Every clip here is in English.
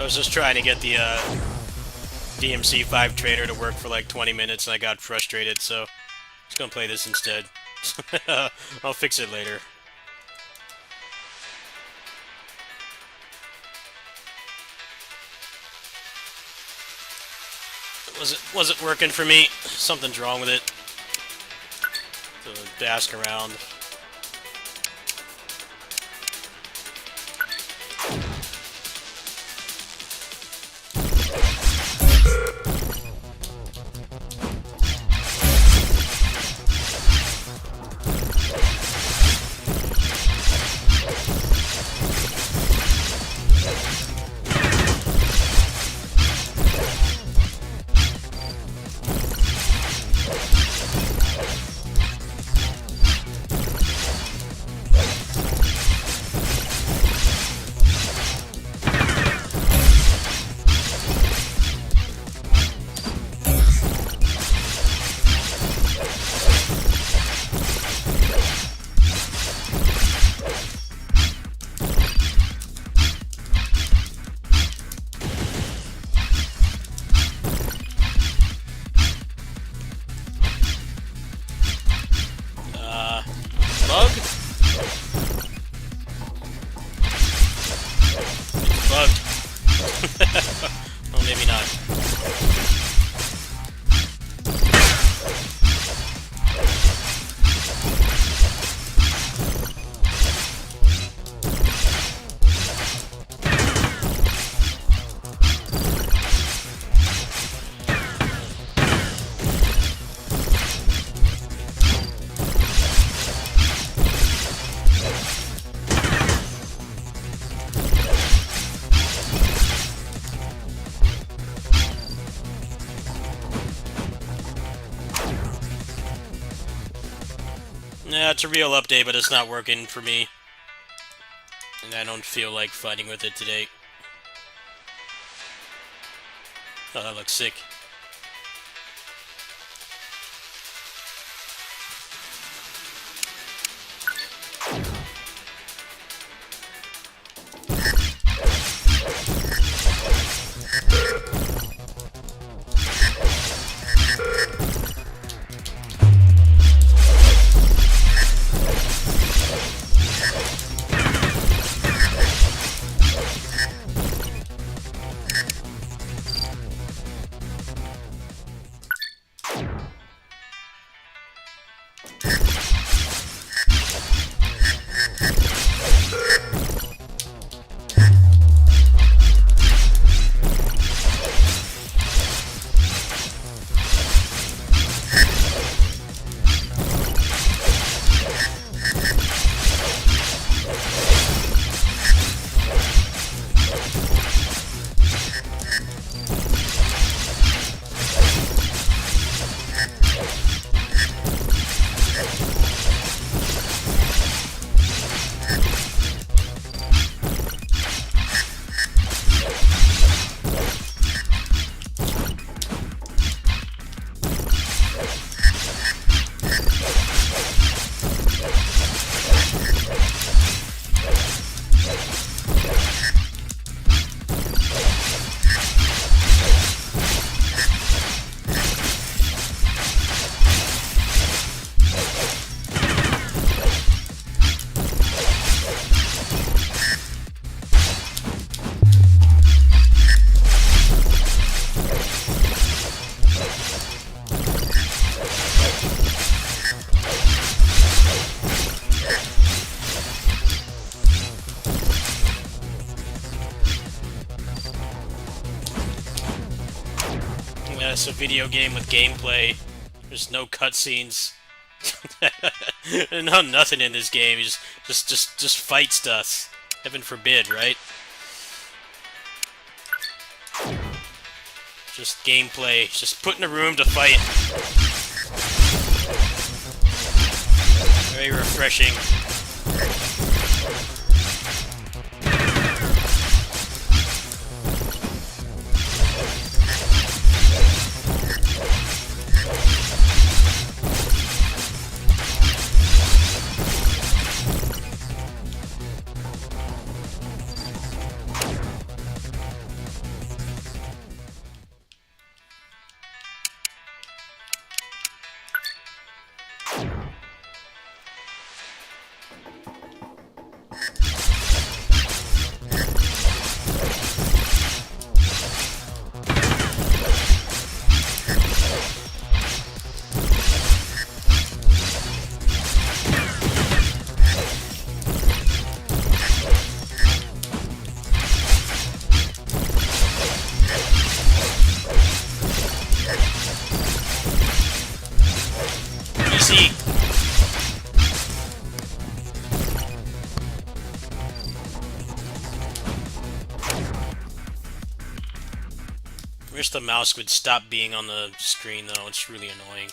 I was just trying to get the DMC5 trader to work for like 20 minutes and I got frustrated, so I'm just gonna play this instead. I'll fix it later. Was it working for me? Something's wrong with it. So ask around. Bug? Bug. Well, maybe not. Yeah, it's a real update, but it's not working for me. And I don't feel like fighting with it today. Oh, that looks sick. Yeah, it's a video game with gameplay. There's no cutscenes. No, nothing in this game. You just fight stuff. Heaven forbid, right? Just gameplay. Just put in a room to fight. Very refreshing. I wish the mouse would stop being on the screen, though. It's really annoying.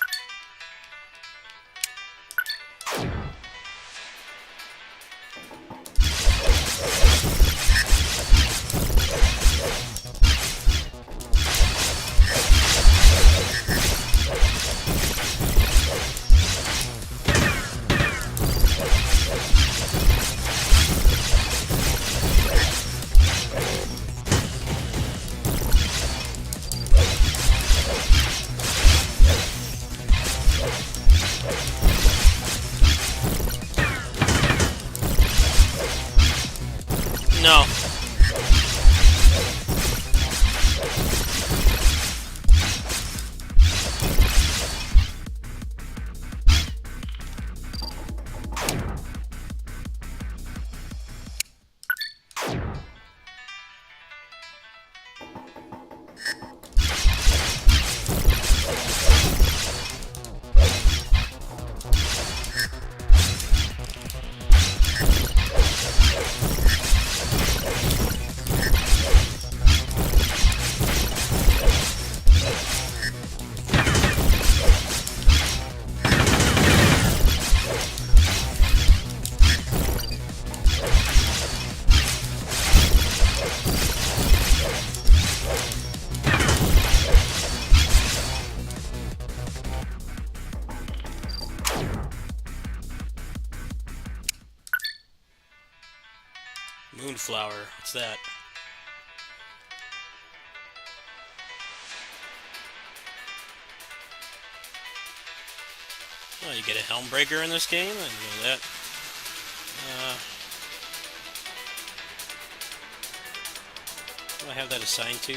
No. Moonflower. What's that? Oh, you get a Helmbreaker in this game? I didn't know that. What do I have that assigned to?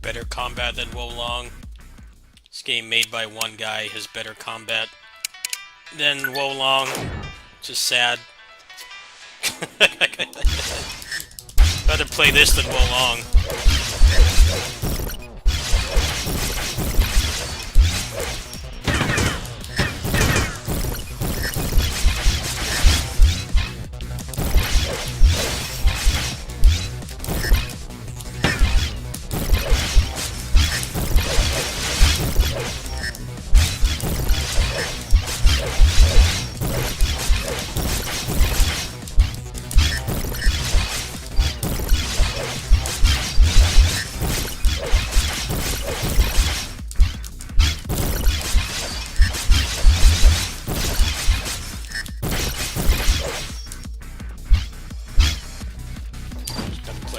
Better combat than Wolong. This game made by one guy has better combat than Wolong. Just sad. Rather play this than Wolong.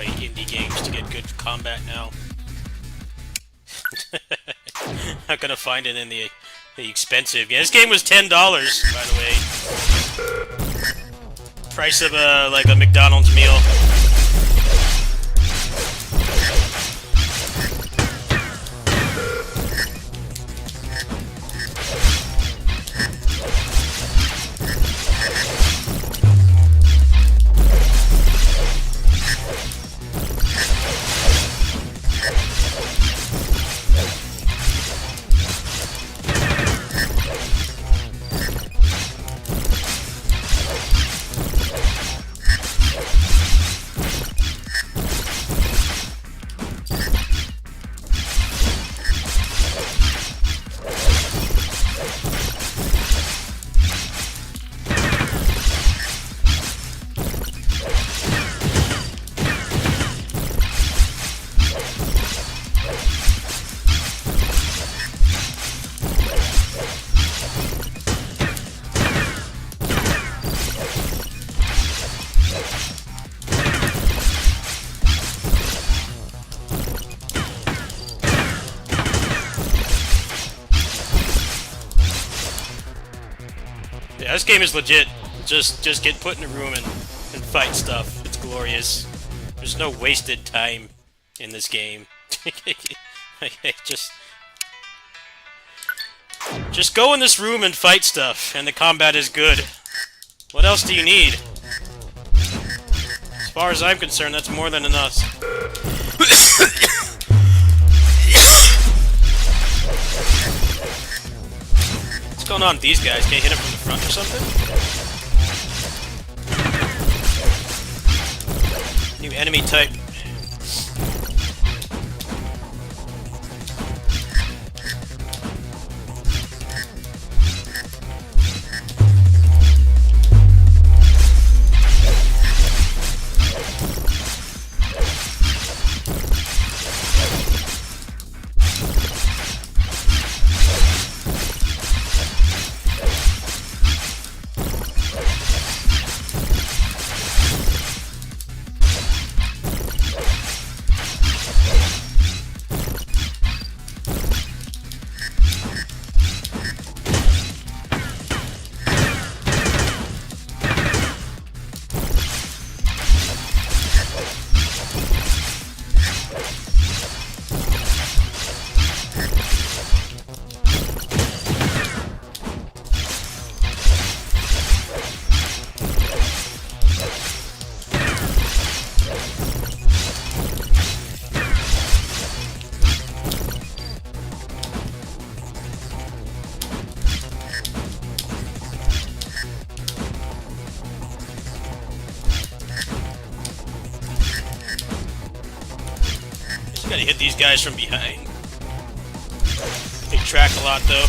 Indie games to get good combat now. Not gonna find it in the expensive game. This game was $10, by the way. Price of like a McDonald's meal. Yeah, this game is legit. Just get put in a room and fight stuff. It's glorious. There's no wasted time in this game. Just go in this room and fight stuff, and the combat is good. What else do you need? As far as I'm concerned, that's more than enough. What's going on with these guys? Can't hit them from the front or something? New enemy type. Gotta hit these guys from behind. They track a lot, though.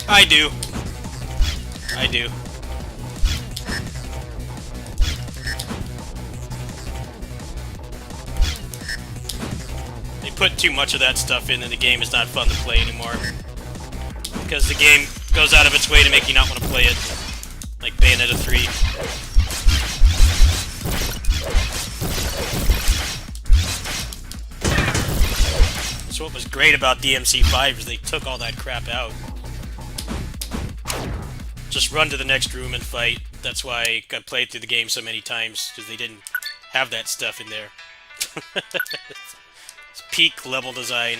I do. I do. They put too much of that stuff in and the game is not fun to play anymore. Because the game goes out of its way to make you not want to play it. Like Bayonetta 3. So what was great about DMC5 is they took all that crap out. Just run to the next room and fight. That's why I played through the game so many times, because they didn't have that stuff in there. It's peak level design.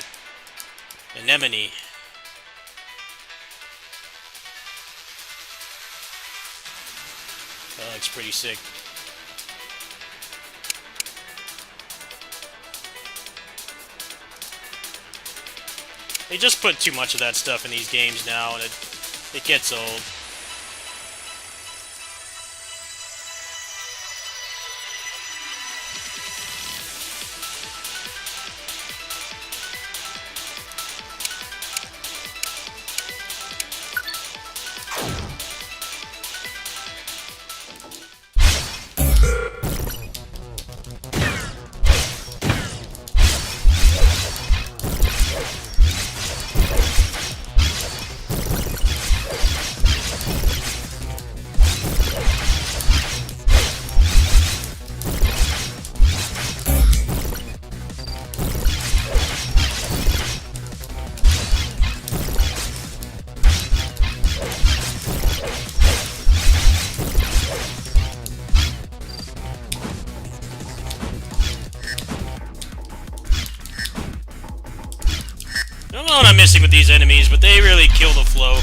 Anemone. That looks pretty sick. They just put too much of that stuff in these games now, and it gets old. I don't know what I'm missing with these enemies, but they really kill the flow.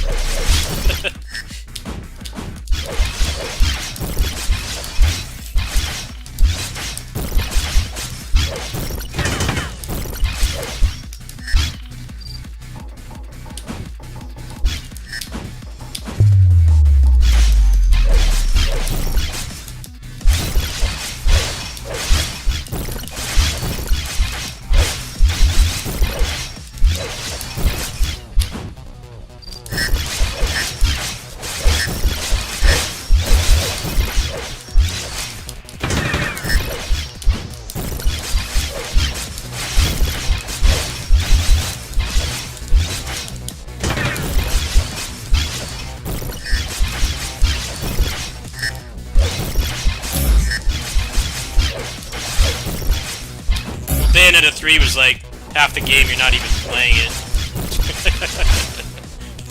Bayonetta 3 was like half the game you're not even playing it.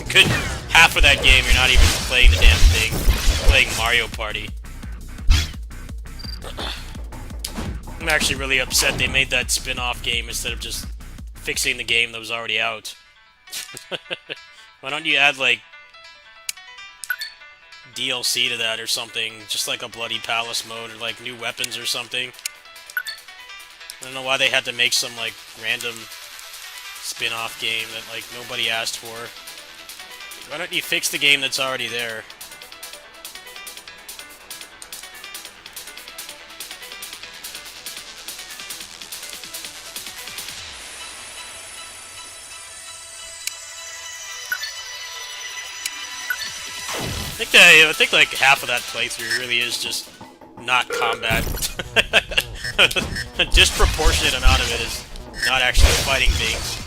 Good half of that game you're not even playing the damn thing. You're playing Mario Party. I'm actually really upset they made that spin-off game instead of just fixing the game that was already out. Why don't you add, like, DLC to that or something? Just like a Bloody Palace mode or, like, new weapons or something. I don't know why they had to make some, like, random spin-off game that, like, nobody asked for. Why don't you fix the game that's already there? I think like half of that playthrough really is just not combat. A disproportionate amount of it is not actually fighting things.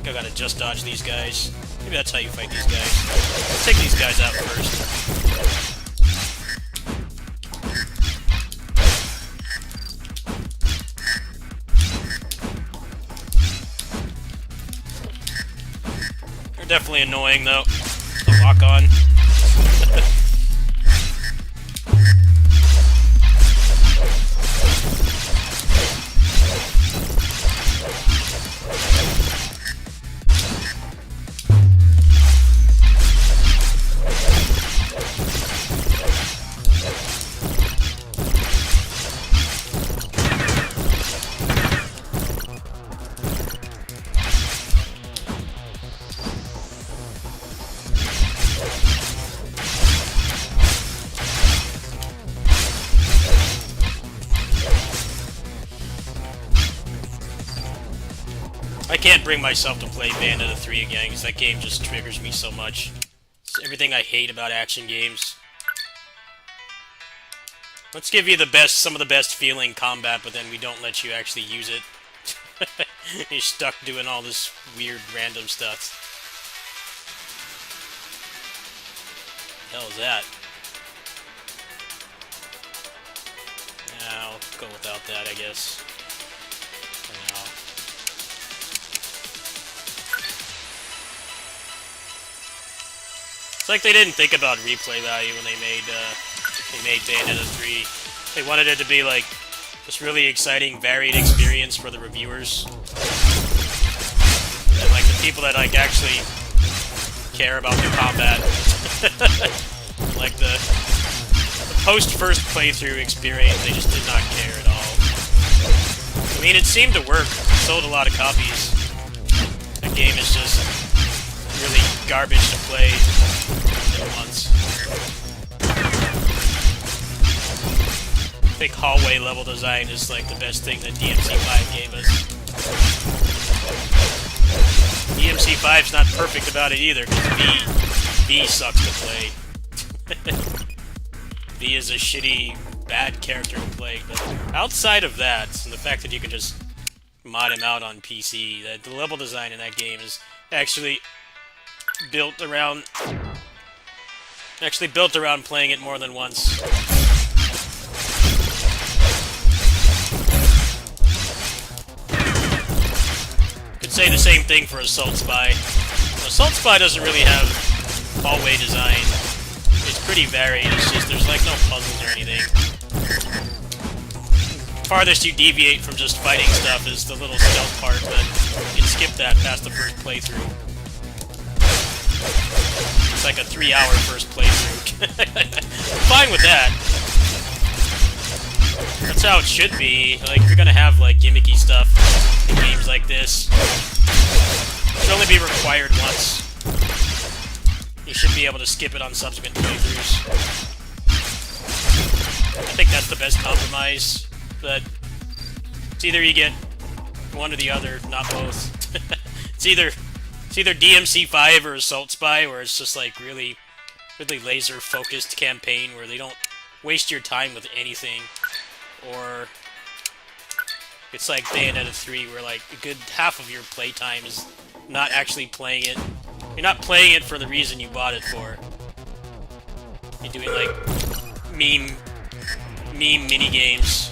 I gotta just dodge these guys. Maybe that's how you fight these guys. Let's take these guys out first. They're definitely annoying though to lock on. I can't bring myself to play Bayonetta 3 again, because that game just triggers me so much. It's everything I hate about action games. Let's give you some of the best feeling combat, but then we don't let you actually use it. You're stuck doing all this weird random stuff. What the hell is that? I'll go without that, I guess. For now. It's like they didn't think about replay value when they made Bayonetta 3. They wanted it to be like this really exciting, varied experience for the reviewers, and like the people that like actually care about the combat. Like the post-first playthrough experience, they just did not care at all. I mean, it seemed to work. It sold a lot of copies. The game is just really garbage to play once. I think hallway level design is like the best thing that DMC5 gave us. DMC5's not perfect about it either, because V sucks to play. V is a shitty, bad character to play, but outside of that, and the fact that you can just mod him out on PC, the level design in that game is actually built around playing it more than once. Could say the same thing for Assault Spy. Assault Spy doesn't really have hallway design. It's pretty varied. It's just there's like no puzzles or anything. Farthest you deviate from just fighting stuff is the little stealth part, but you can skip that past the first playthrough. It's like a 3-hour first playthrough. Fine with that. That's how it should be. Like, if you're gonna have, like, gimmicky stuff in games like this, it should only be required once. You should be able to skip it on subsequent playthroughs. I think that's the best compromise, but it's either you get one or the other, not both. It's either It's either DMC5 or Assault Spy, where it's just like really laser-focused campaign where they don't waste your time with anything. Or it's like Bayonetta 3, where like a good half of your playtime is not actually playing it. You're not playing it for the reason you bought it for. You're doing like meme mini games.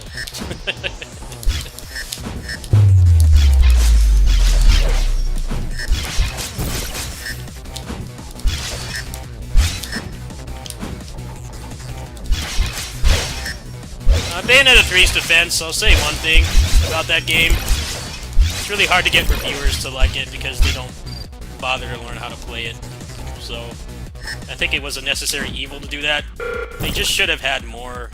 Bayonetta 3's defense, I'll say one thing about that game. It's really hard to get reviewers to like it because they don't bother to learn how to play it. So, I think it was a necessary evil to do that. They just should have had more...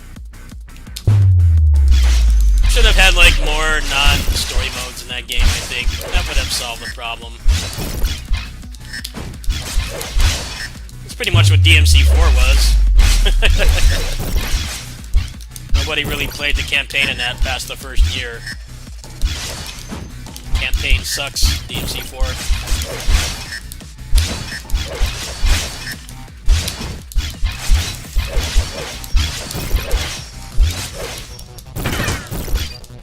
Should have had, like, more non-story modes in that game, I think. That would have solved the problem. It's pretty much what DMC4 was. Nobody really played the campaign in that past the first year. Campaign sucks, DMC4.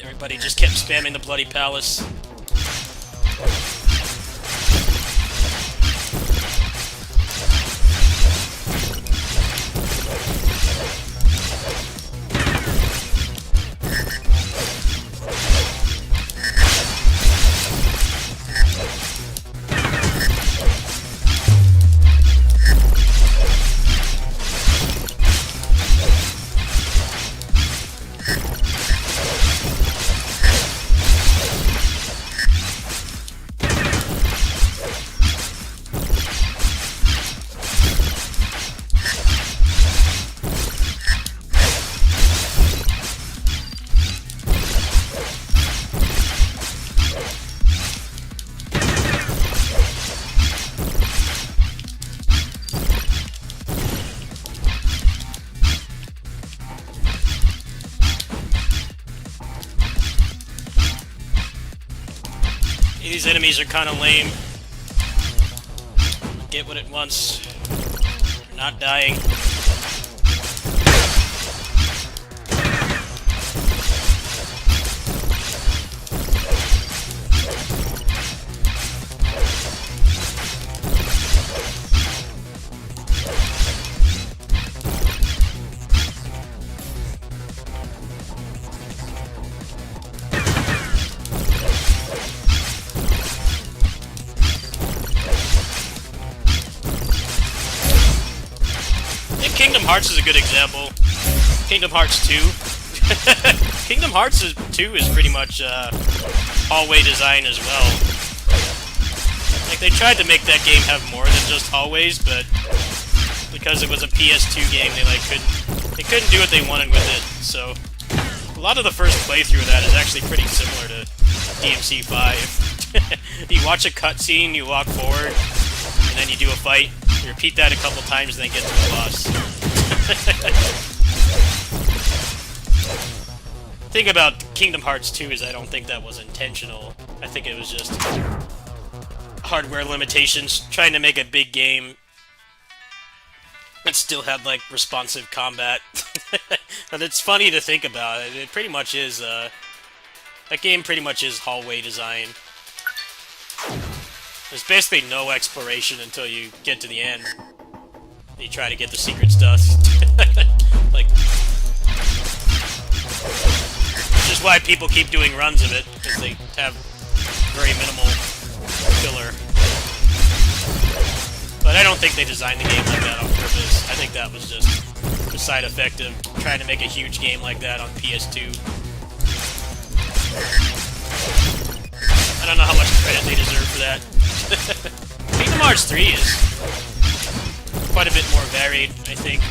Everybody just kept spamming the Bloody Palace. These enemies are kind of lame. Get what it wants. You're not dying. Kingdom Hearts is a good example. Kingdom Hearts 2. Kingdom Hearts 2 is pretty much hallway design as well. Like, they tried to make that game have more than just hallways, but because it was a PS2 game, they couldn't do what they wanted with it. So a lot of the first playthrough of that is actually pretty similar to DMC5. You watch a cutscene, you walk forward, and then you do a fight. You repeat that a couple times and then get to the boss. The thing about Kingdom Hearts 2 is I don't think that was intentional. I think it was just hardware limitations, trying to make a big game that still had, like, responsive combat. But it's funny to think about. It pretty much is, that game pretty much is hallway design. There's basically no exploration until you get to the end. You try to get the secret stuff. Like, which is why people keep doing runs of it, because they have very minimal filler. But I don't think they designed the game like that on purpose. I think that was just a side effect of trying to make a huge game like that on PS2. I don't know how much credit they deserve for that. Kingdom Hearts 3 is quite a bit more varied, I think.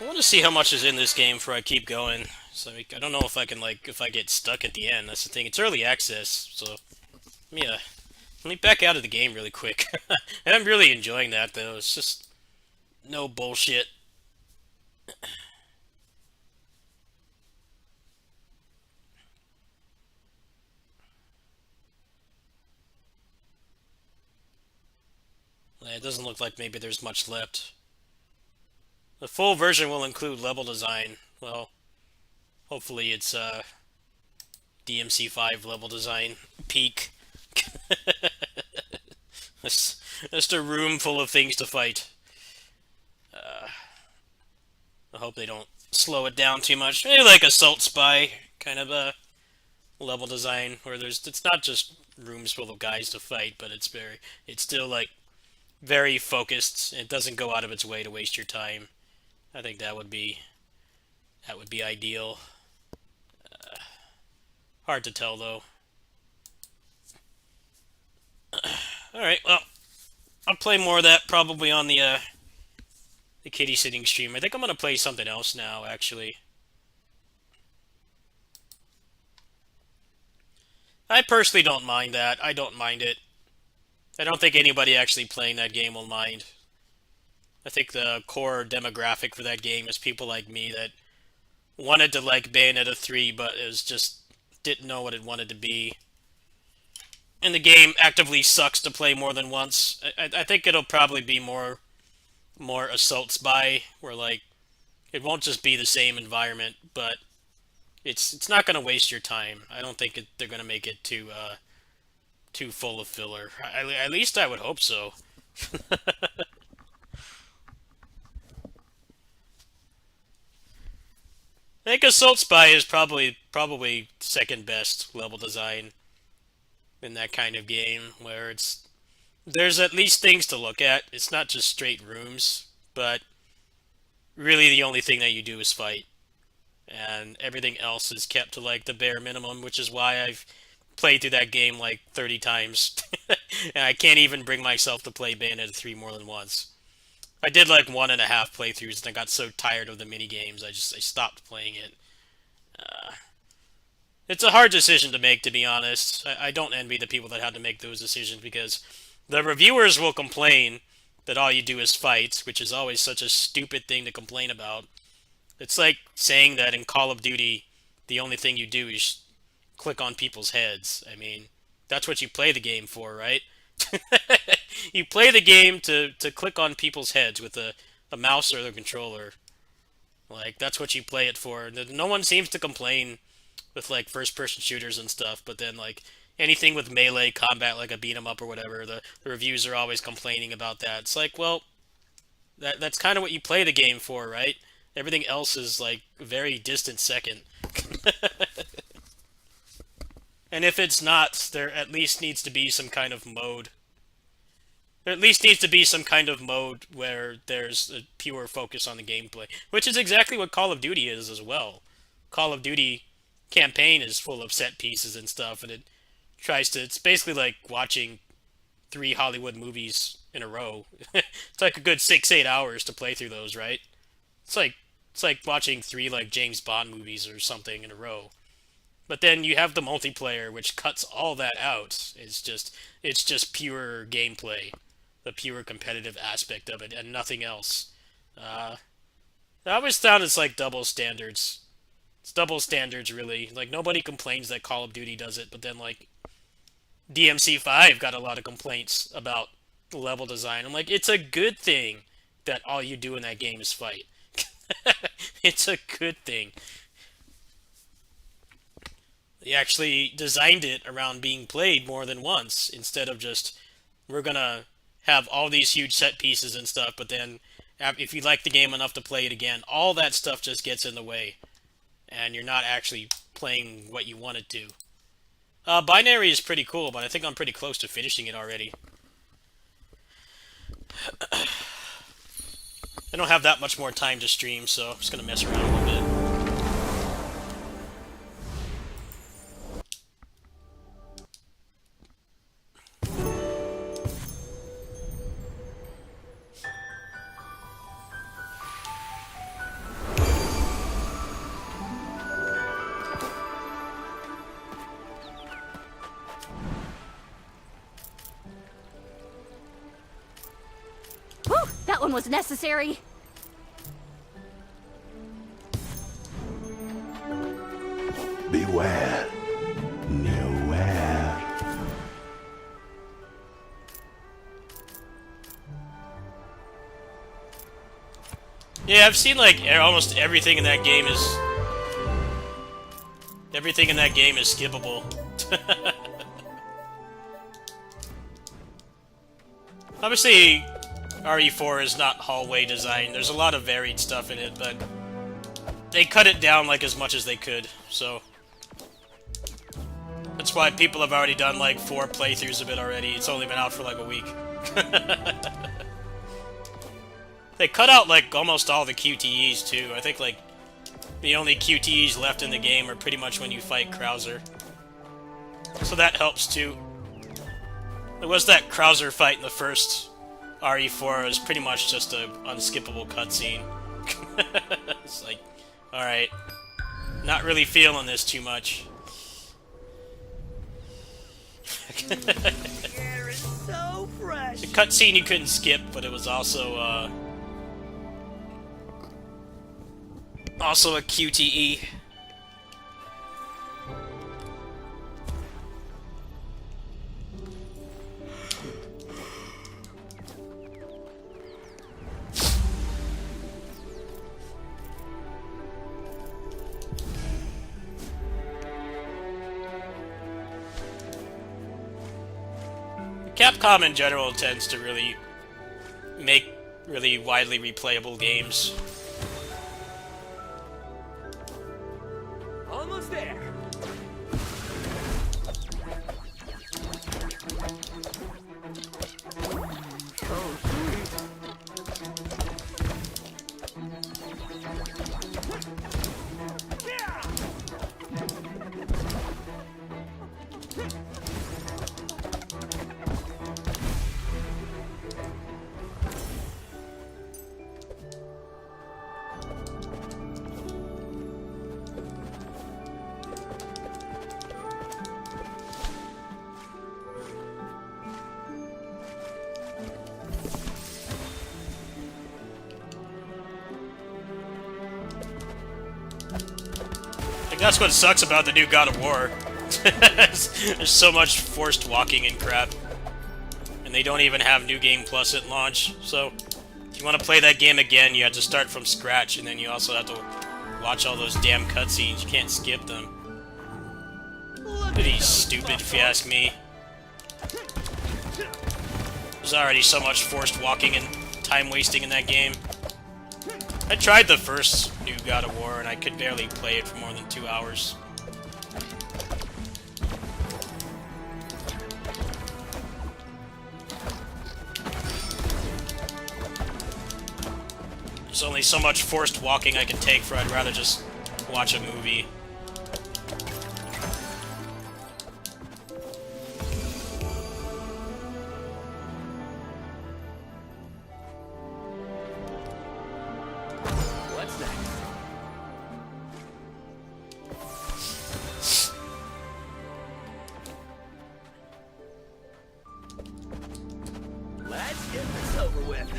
I want to see how much is in this game before I keep going. So I don't know if I can if I get stuck at the end. That's the thing. It's early access, so let me back out of the game really quick. And I'm really enjoying that though. It's just no bullshit. It doesn't look like maybe there's much left. The full version will include level design. Well, hopefully it's DMC5 level design peak. Just a room full of things to fight. I hope they don't slow it down too much. Maybe like Assault Spy kind of a level design where it's not just rooms full of guys to fight, but it's still like very focused. It doesn't go out of its way to waste your time. I think that would be ideal. Hard to tell though. All right, well, I'll play more of that probably on the kitty sitting stream. I think I'm gonna play something else now, actually. I personally don't mind that. I don't mind it. I don't think anybody actually playing that game will mind. I think the core demographic for that game is people like me that wanted to like Bayonetta 3, but it was just didn't know what it wanted to be. And the game actively sucks to play more than once. I think it'll probably be more Assault Spy, where like it won't just be the same environment, but it's not gonna waste your time. I don't think they're gonna make it too full of filler. At least I would hope so. I think Assault Spy is probably second best level design in that kind of game, where there's at least things to look at. It's not just straight rooms, but really the only thing that you do is fight, and everything else is kept to like the bare minimum, which is why I've played through that game like 30 times, and I can't even bring myself to play Bayonetta 3 more than once. I did like one and a half playthroughs, and I got so tired of the mini games, I stopped playing it. Uh, it's a hard decision to make, to be honest. I don't envy the people that had to make those decisions because the reviewers will complain that all you do is fight, which is always such a stupid thing to complain about. It's like saying that in Call of Duty, the only thing you do is click on people's heads. I mean, that's what you play the game for, right? You play the game to click on people's heads with a mouse or the controller. Like, that's what you play it for. No one seems to complain with, like, first-person shooters and stuff, but then, like, anything with melee combat, like a beat 'em up or whatever, the reviews are always complaining about that. It's like, well, that's kind of what you play the game for, right? Everything else is, like, very distant second. And if it's not, there at least needs to be some kind of mode. There at least needs to be some kind of mode where there's a pure focus on the gameplay, which is exactly what Call of Duty is as well. Call of Duty campaign is full of set pieces and stuff, and it's basically like watching three Hollywood movies in a row. It's like a good 6-8 hours to play through those, right? It's like it's like watching three like James Bond movies or something in a row. But then you have the multiplayer, which cuts all that out. It's just pure gameplay, the pure competitive aspect of it, and nothing else. Uh, I always found it's like double standards. It's double standards, really. Like nobody complains that Call of Duty does it, but then like DMC5 got a lot of complaints about level design. I'm like, it's a good thing that all you do in that game is fight. It's a good thing. They actually designed it around being played more than once instead of just we're gonna have all these huge set pieces and stuff, but then if you like the game enough to play it again, all that stuff just gets in the way, and you're not actually playing what you wanted to. Binary is pretty cool, but I think I'm pretty close to finishing it already. I don't have that much more time to stream, so I'm just gonna mess around a little bit. that one was necessary. Beware. Nowhere. Yeah, I've seen like almost everything in that game is... Everything in that game is skippable. Obviously, RE4 is not hallway design. There's a lot of varied stuff in it, but they cut it down like as much as they could, so... That's why people have already done like 4 playthroughs of it already. It's only been out for like a week. They cut out like almost all the QTEs too. I think like the only QTEs left in the game are pretty much when you fight Krauser. So that helps too. There was that Krauser fight in the first RE4. It was pretty much just a unskippable cutscene. It's like, alright. Not really feeling this too much. Air is so fresh. The cutscene you couldn't skip, but it was also, also a QTE. Capcom in general tends to really make really widely replayable games. Almost there. So sweet. Yeah. That's what sucks about the new God of War. There's so much forced walking and crap. And they don't even have New Game Plus at launch, so if you want to play that game again, you have to start from scratch, and then you also have to watch all those damn cutscenes. You can't skip them. Pretty stupid, if you ask me. There's already so much forced walking and time wasting in that game. I tried the first new God of War, and I could barely play it for more than 2 hours. There's only so much forced walking I can take for I'd rather just watch a movie. What's next? Let's get this over with.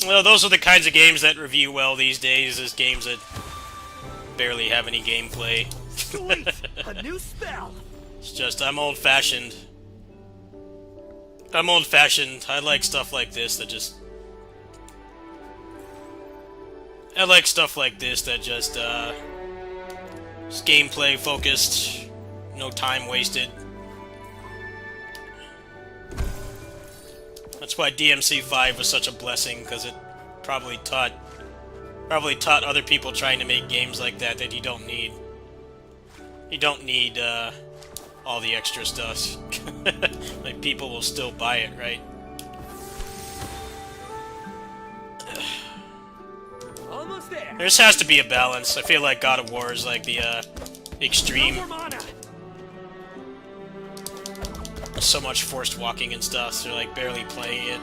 Well, those are the kinds of games that review well these days, is games that barely have any gameplay. Sweet! A new spell! It's just, I'm old-fashioned. I'm old-fashioned. I like stuff like this that just... I like stuff like this that just, is gameplay focused, no time wasted. That's why DMC5 was such a blessing, because it probably taught other people trying to make games like that you don't need. You don't need all the extra stuff. like people will still buy it, right? Almost there. There just has to be a balance. I feel like God of War is like the extreme. No more mana. So much forced walking and stuff, so they're like barely playing it.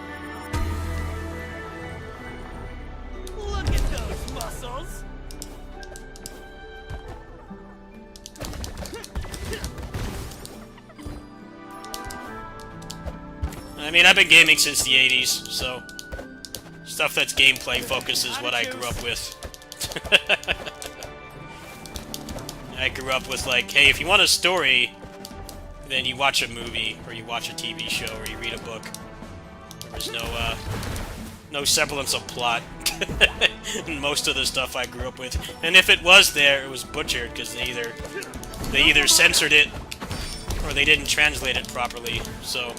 Look at those muscles. I mean, I've been gaming since the 80s, so stuff that's gameplay focused is what I grew up with. I grew up with like, hey, if you want a story, then you watch a movie, or you watch a TV show, or you read a book. There was no semblance of plot in most of the stuff I grew up with. And if it was there, it was butchered, because they either censored it, or they didn't translate it properly, so...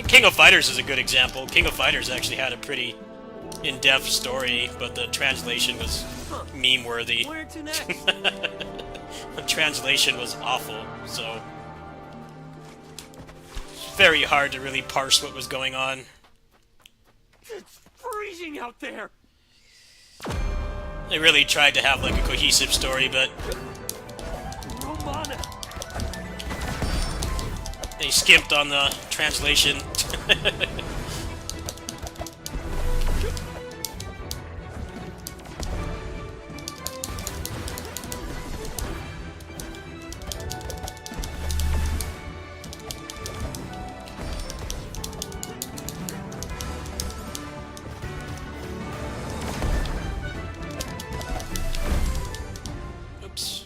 King of Fighters is a good example. King of Fighters actually had a pretty in-depth story, but the translation was meme-worthy. Where to next? The translation was awful, so... It's very hard to really parse what was going on. It's freezing out there. They really tried to have like a cohesive story, but No mana. they skimped on the translation. Oops.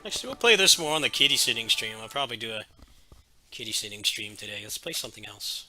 Actually, we'll play this more on the kitty sitting stream. I'll probably do a kitty sitting stream today. Let's play something else.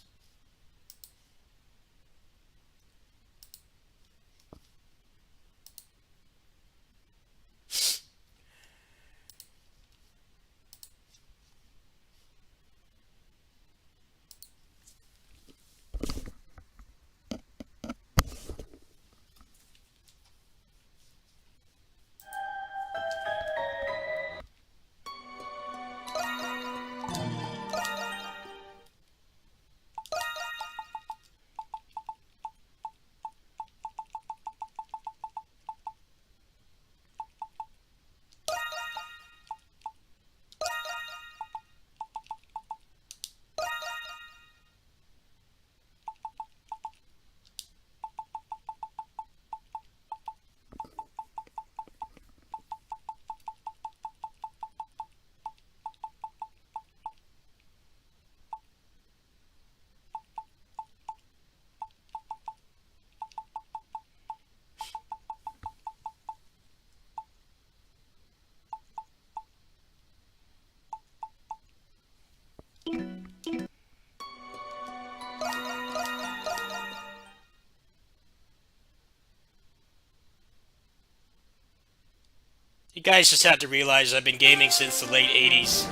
You guys just have to realize I've been gaming since the late 80s.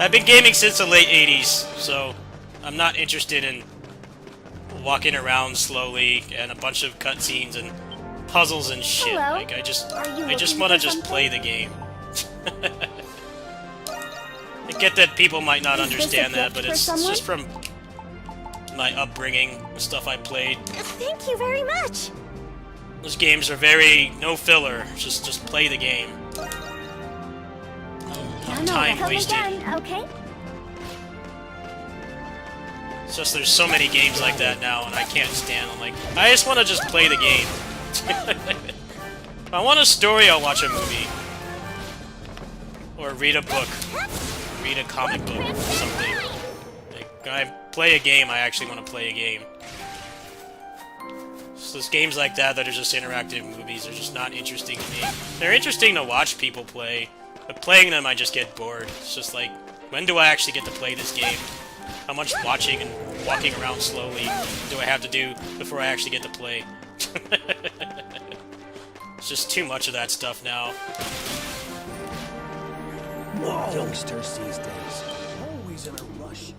I've been gaming since the late 80s, so I'm not interested in walking around slowly and a bunch of cutscenes and puzzles and shit. Hello? Like I just looking want to for just something? play the game. I get that people might not Is this a understand that, gift but for it's someone? just from my upbringing, the stuff I played. Thank you very much. Those games are very no filler. Just play the game. Piano, time come wasted. again, okay? It's just there's so many games like that now, and I can't stand them. Like, I just want to just play the game. If I want a story, I'll watch a movie. Or read a book. Read a comic book or something. Like, when I play a game, I actually want to play a game. So those games like that are just interactive movies are just not interesting to me. They're interesting to watch people play, but playing them I just get bored. It's just like, when do I actually get to play this game? How much watching and walking around slowly do I have to do before I actually get to play? It's just too much of that stuff now. Youngsters these days, always in a rush.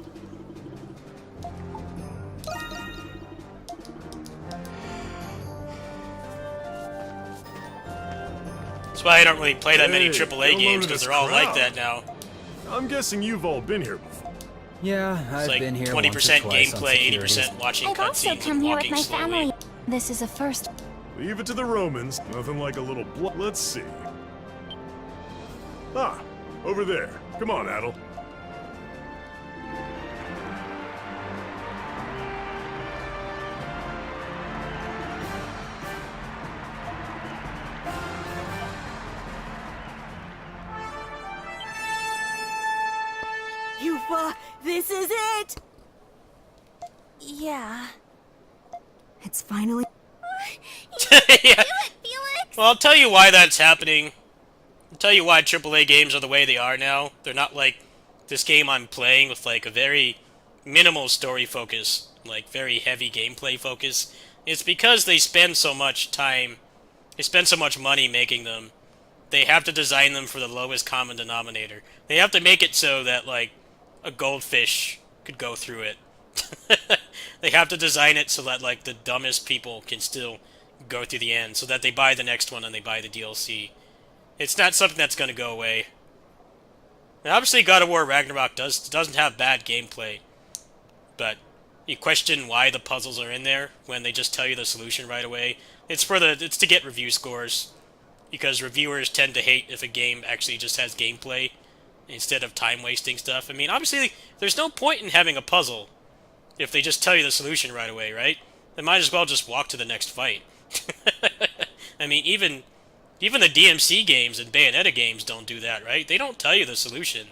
That's why I don't really play that many Hey, AAA get a load games, of because this they're all like crowd. that now. I'm guessing you've all been here before. Yeah, It's I've like been here 20% once or twice on gameplay, securities. 80% watching I've also cutscenes come and here with walking my slowly. family. This is a first. Leave it to the Romans. Nothing like a little blood. Let's see. Ah, over there. Come on, Adel. Yufa, this is it! Yeah. It's finally. Yeah. Felix! Well, I'll tell you why that's happening. I'll tell you why AAA games are the way they are now. They're not like this game I'm playing with like a very minimal story focus, like very heavy gameplay focus. It's because they spend so much time, they spend so much money making them. They have to design them for the lowest common denominator. They have to make it so that like a goldfish could go through it. They have to design it so that like the dumbest people can still go through the end, so that they buy the next one and they buy the DLC. It's not something that's going to go away. And obviously, God of War Ragnarok doesn't have bad gameplay, but you question why the puzzles are in there when they just tell you the solution right away. It's to get review scores, because reviewers tend to hate if a game actually just has gameplay instead of time wasting stuff. I mean, obviously, there's no point in having a puzzle if they just tell you the solution right away, right? They might as well just walk to the next fight. I mean, even the DMC games and Bayonetta games don't do that, right? They don't tell you the solution.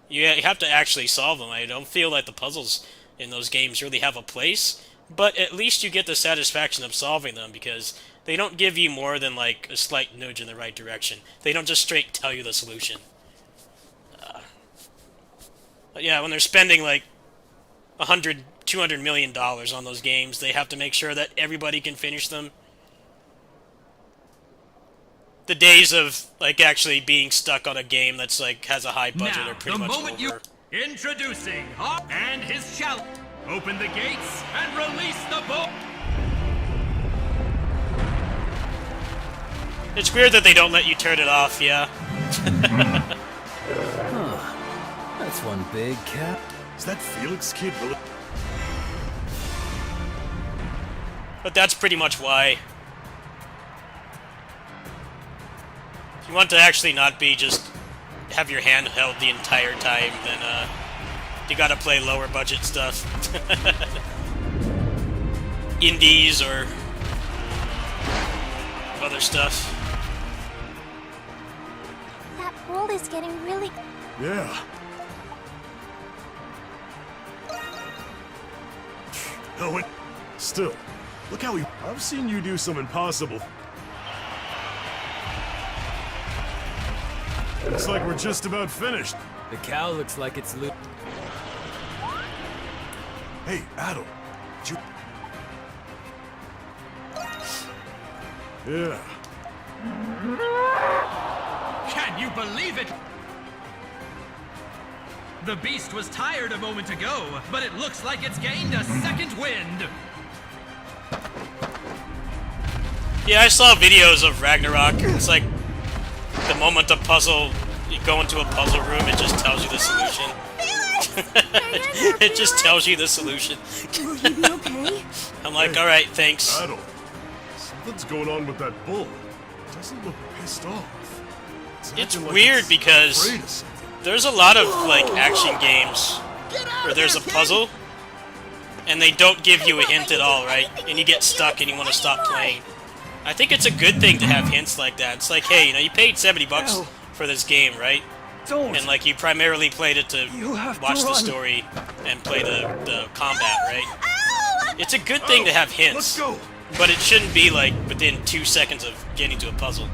You have to actually solve them. I don't feel like the puzzles in those games really have a place, but at least you get the satisfaction of solving them, because they don't give you more than like a slight nudge in the right direction. They don't just straight tell you the solution. But yeah, when they're spending like $200 million on those games, they have to make sure that everybody can finish them. The days of like actually being stuck on a game that's like has a high budget Now, are pretty the much moment over. you introducing Hawk and his challenge. Open the gates and release the boat. It's weird that they don't let you turn it off, yeah. That's one big cat. Is that Felix kid really? But that's pretty much why. If you want to actually not be just have your hand held the entire time, then you gotta play lower budget stuff. Indies or other stuff. That world is getting really. Yeah. No, it. Still, look how I've seen you do some impossible. Looks like we're just about finished. The cow looks like it's loose. Hey, Adel. Did you... Yeah. Can you believe it? The beast was tired a moment ago, but it looks like it's gained a second wind. Yeah, I saw videos of Ragnarok. It's like the moment the puzzle, you go into a puzzle room, it just tells you the solution. It just tells you the solution. Will he be okay? I'm like, alright, thanks. Adel. Something's going on with that bull. It doesn't look pissed off. It's acting like weird it's because afraid of something. there's a lot of like action games where there's a puzzle and they don't give you a hint at all, right? And you get stuck and you want to stop playing. I think it's a good thing to have hints like that. It's like, hey, you know, you paid $70 for this game, right? Don't. And like you primarily played it to You have to watch the run. story and play the combat, right? It's a good thing to have hints, Let's go. but it shouldn't be like within 2 seconds of getting to a puzzle.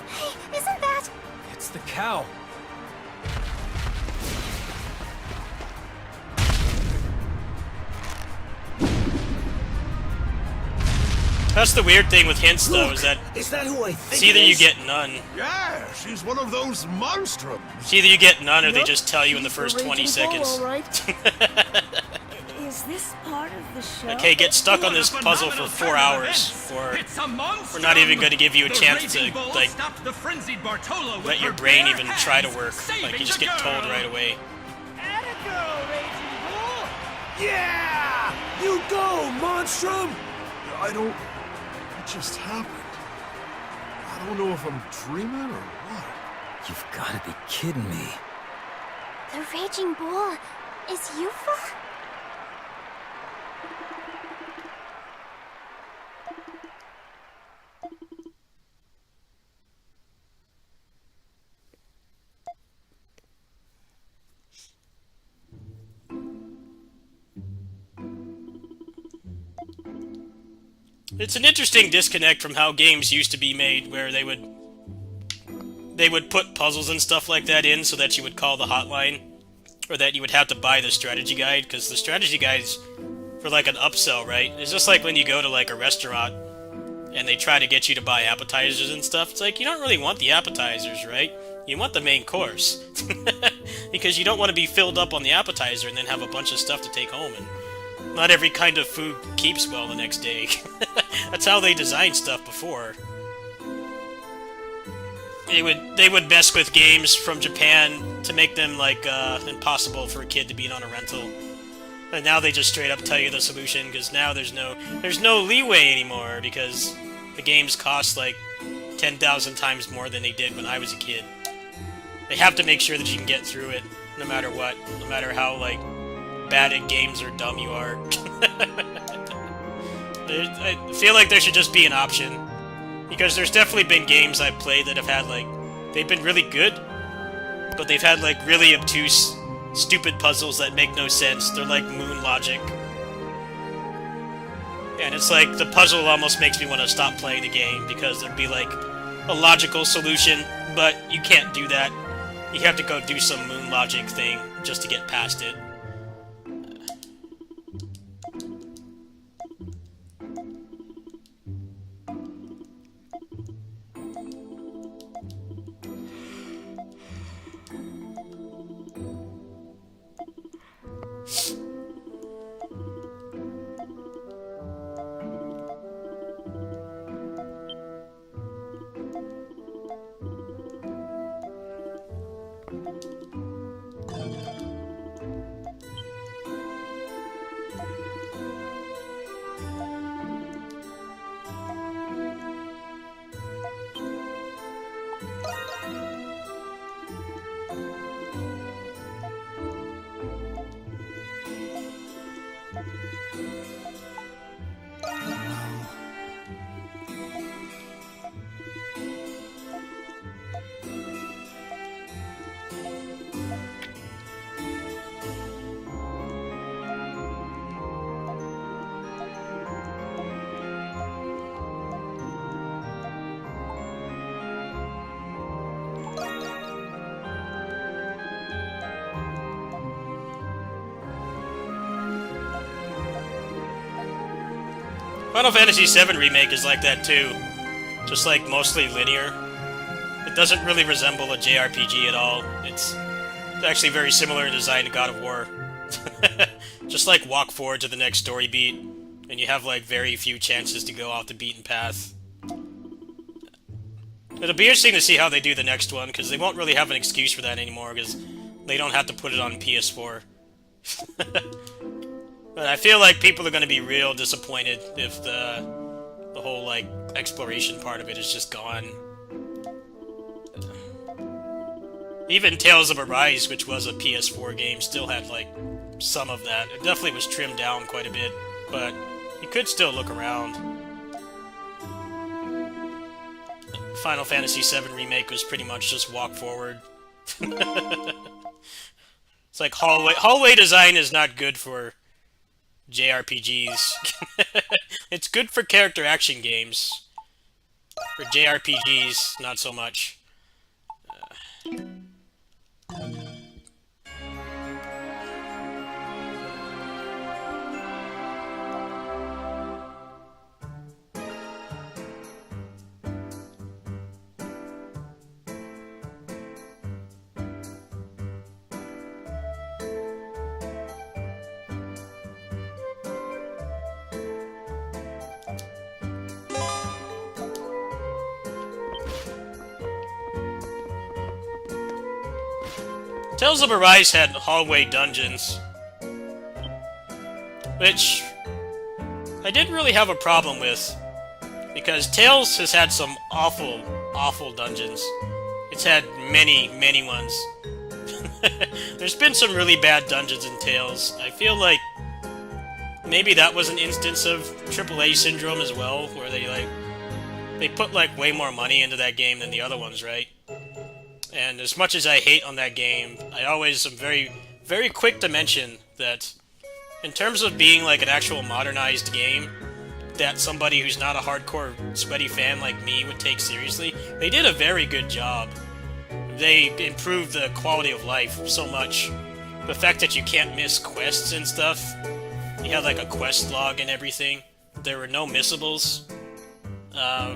Hey, isn't that? It's the cow. That's the weird thing with hints, though, is that Is that who I think it's either it you is? get none. Yeah, she's one of those monstrums. It's either you get none, or they Yep, just tell you in the she's first Raging 20 Bull, seconds. all right. Is this part of the show? Like, hey, get stuck on What a this puzzle for phenomenal 4 turn of hours, events. or It's a monster. we're not even going to give you a The chance to, Raging Bull like, stopped the frenzied Bartolo with let your her brain bare even hands, try to work. saving Like, you just the get told girl. right away. Atta-go, Raging Bull! Yeah! You go, Monstrum! I don't. It just happened. I don't know if I'm dreaming or what. You've got to be kidding me. The Raging Bull is Yuffie? It's an interesting disconnect from how games used to be made, where they would put puzzles and stuff like that in so that you would call the hotline, or that you would have to buy the strategy guide, because the strategy guides for like an upsell, right? It's just like when you go to like a restaurant and they try to get you to buy appetizers and stuff. It's like, you don't really want the appetizers, right? You want the main course. Because you don't want to be filled up on the appetizer and then have a bunch of stuff to take home, and not every kind of food keeps well the next day. That's how they designed stuff before. They would mess with games from Japan to make them like impossible for a kid to beat on a rental. And now they just straight up tell you the solution, because now there's no leeway anymore, because the games cost like 10,000 times more than they did when I was a kid. They have to make sure that you can get through it, no matter what, no matter how like bad at games or dumb you are. I feel like there should just be an option, because there's definitely been games I've played that have had like, they've been really good, but they've had like really obtuse, stupid puzzles that make no sense. They're like Moon Logic. And it's like, the puzzle almost makes me want to stop playing the game, because there'd be like a logical solution, but you can't do that. You have to go do some Moon Logic thing just to get past it. Final Fantasy VII Remake is like that too. Just like mostly linear. It doesn't really resemble a JRPG at all. It's actually very similar in design to God of War. Just like walk forward to the next story beat, and you have like very few chances to go off the beaten path. It'll be interesting to see how they do the next one, because they won't really have an excuse for that anymore, because they don't have to put it on PS4. But I feel like people are going to be real disappointed if the whole, like, exploration part of it is just gone. Even Tales of Arise, which was a PS4 game, still had, like, some of that. It definitely was trimmed down quite a bit, but you could still look around. Final Fantasy VII Remake was pretty much just walk forward. It's like hallway design is not good for JRPGs. It's good for character action games. For JRPGs, not so much. Tales of Arise had hallway dungeons, which I didn't really have a problem with, because Tales has had some awful, awful dungeons. It's had many, many ones. There's been some really bad dungeons in Tales. I feel like maybe that was an instance of AAA syndrome as well, where they put like way more money into that game than the other ones, right? And as much as I hate on that game, I always am very, very quick to mention that in terms of being like an actual modernized game that somebody who's not a hardcore sweaty fan like me would take seriously, they did a very good job. They improved the quality of life so much. The fact that you can't miss quests and stuff, you had like a quest log and everything. There were no missables.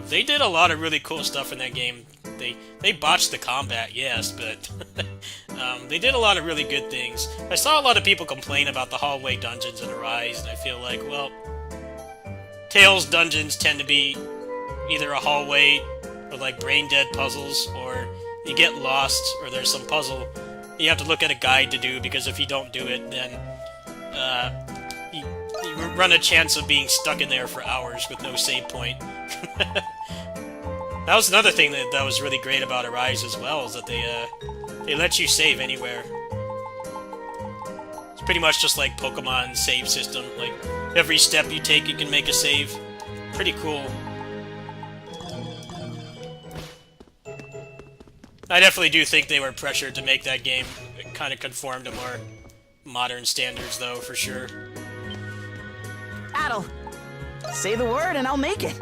They did a lot of really cool stuff in that game. They botched the combat, yes, but they did a lot of really good things. I saw a lot of people complain about the hallway dungeons in Arise, and I feel like, well, Tales dungeons tend to be either a hallway with like brain-dead puzzles, or you get lost, or there's some puzzle you have to look at a guide to do, because if you don't do it, then you run a chance of being stuck in there for hours with no save point. That was another thing that was really great about Arise as well, is that they let you save anywhere. It's pretty much just like Pokemon save system. Like, every step you take, you can make a save. Pretty cool. I definitely do think they were pressured to make that game kind of conform to more modern standards, though, for sure. Adel, say the word and I'll make it.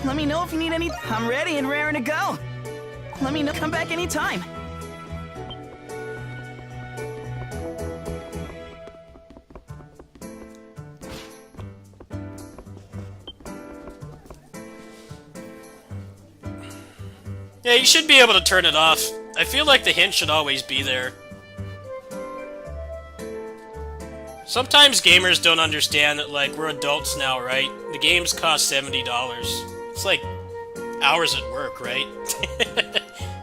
Let me know if you need any. I'm ready and raring to go. Let me know. Come back anytime. Yeah, you should be able to turn it off. I feel like the hint should always be there. Sometimes gamers don't understand that, like, we're adults now, right? The games cost $70. It's like hours at work, right?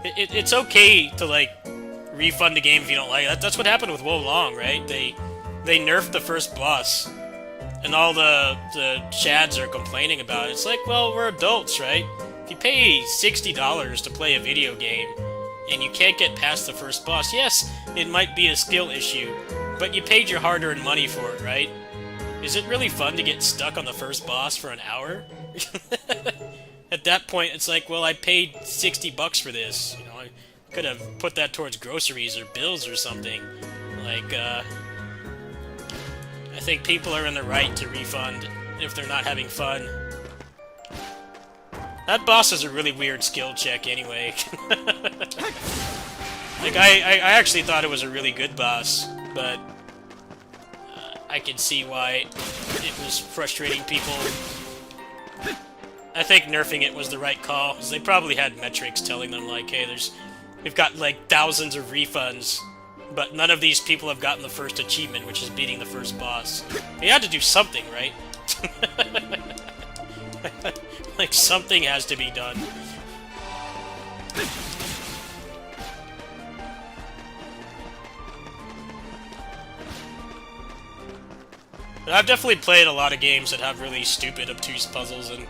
It's okay to, like, refund the game if you don't like it. That's what happened with Wo Long, right? They nerfed the first boss, and all the chads are complaining about it. It's like, well, we're adults, right? If you pay $60 to play a video game, and you can't get past the first boss, yes, it might be a skill issue, but you paid your hard-earned money for it, right? Is it really fun to get stuck on the first boss for an hour? At that point, it's like, well, I paid $60 for this. You know, I could have put that towards groceries or bills or something. Like, I think people are in the right to refund if they're not having fun. That boss is a really weird skill check anyway. Like, I actually thought it was a really good boss, but I can see why it was frustrating people. I think nerfing it was the right call, because they probably had metrics telling them, like, hey, we've got, like, thousands of refunds, but none of these people have gotten the first achievement, which is beating the first boss. They had to do something, right? Like, something has to be done. But I've definitely played a lot of games that have really stupid, obtuse puzzles, and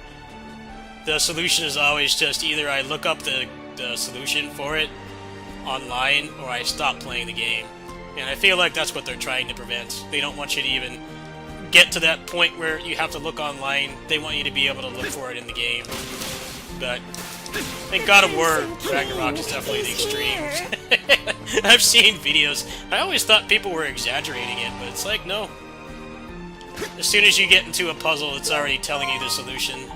the solution is always just either I look up the solution for it online, or I stop playing the game. And I feel like that's what they're trying to prevent. They don't want you to even get to that point where you have to look online. They want you to be able to look for it in the game. But I think God of War Ragnarok is definitely the extreme. I've seen videos. I always thought people were exaggerating it, but it's like, no. As soon as you get into a puzzle, it's already telling you the solution.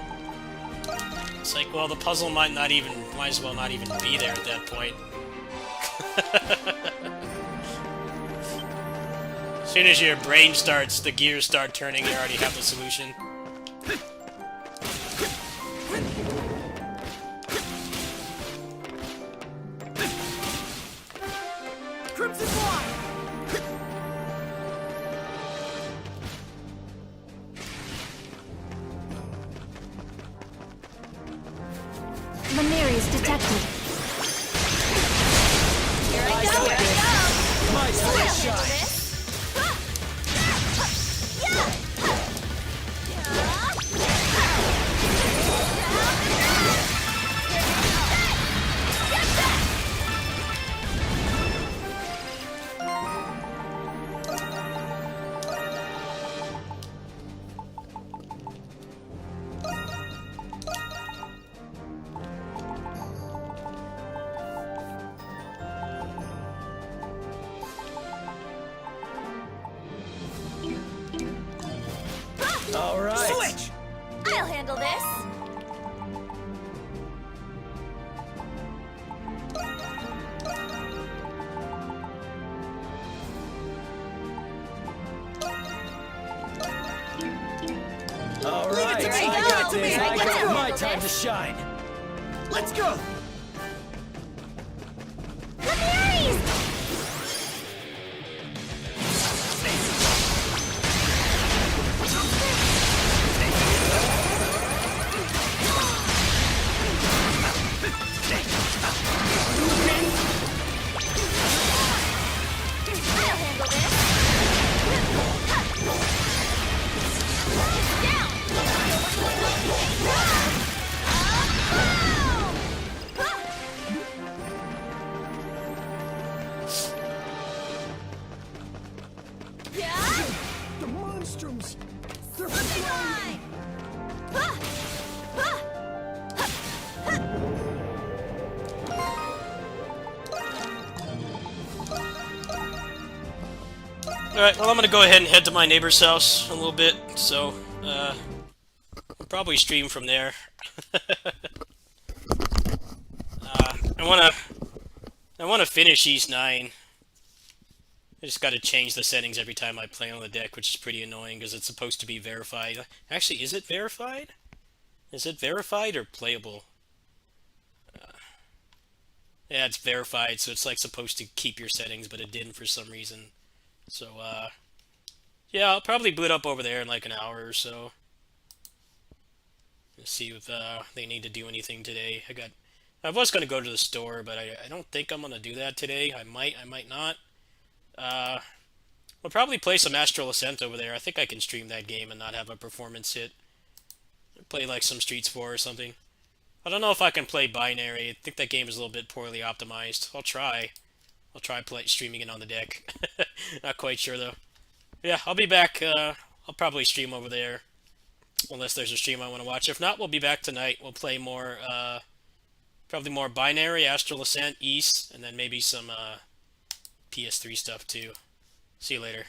It's like, well, the puzzle might as well not even be there at that point. As soon as your brain starts, the gears start turning, you already have the solution. Crimson Fly! Lemurius detected. All right. Switch! I'll handle this. All Leave it right. to me. I Leave got it to me. this. I Let's got go. my time to shine. Let's go! Berries! I'll handle this. Down. Yeah. The monstroms! They're Flipping line. Ha! Ha! Alright, well I'm gonna go ahead and head to my neighbor's house a little bit, so, I'll probably stream from there. I wanna finish East 9. I just gotta change the settings every time I play on the deck, which is pretty annoying, because it's supposed to be verified. Actually, is it verified? Is it verified or playable? Yeah, it's verified, so it's like supposed to keep your settings, but it didn't for some reason. So, yeah, I'll probably boot up over there in like an hour or so. Let's see if they need to do anything today. I was gonna go to the store, but I don't think I'm gonna do that today. I might not. We'll probably play some Astral Ascent over there. I think I can stream that game and not have a performance hit. Play like some Streets 4 or something. I don't know if I can play Binary. I think that game is a little bit poorly optimized. I'll try streaming it on the deck. Not quite sure though. Yeah, I'll be back. I'll probably stream over there, unless there's a stream I want to watch. If not, we'll be back tonight. We'll play more, probably more Binary, Astral Ascent, East, and then maybe some PS3 stuff too. See you later.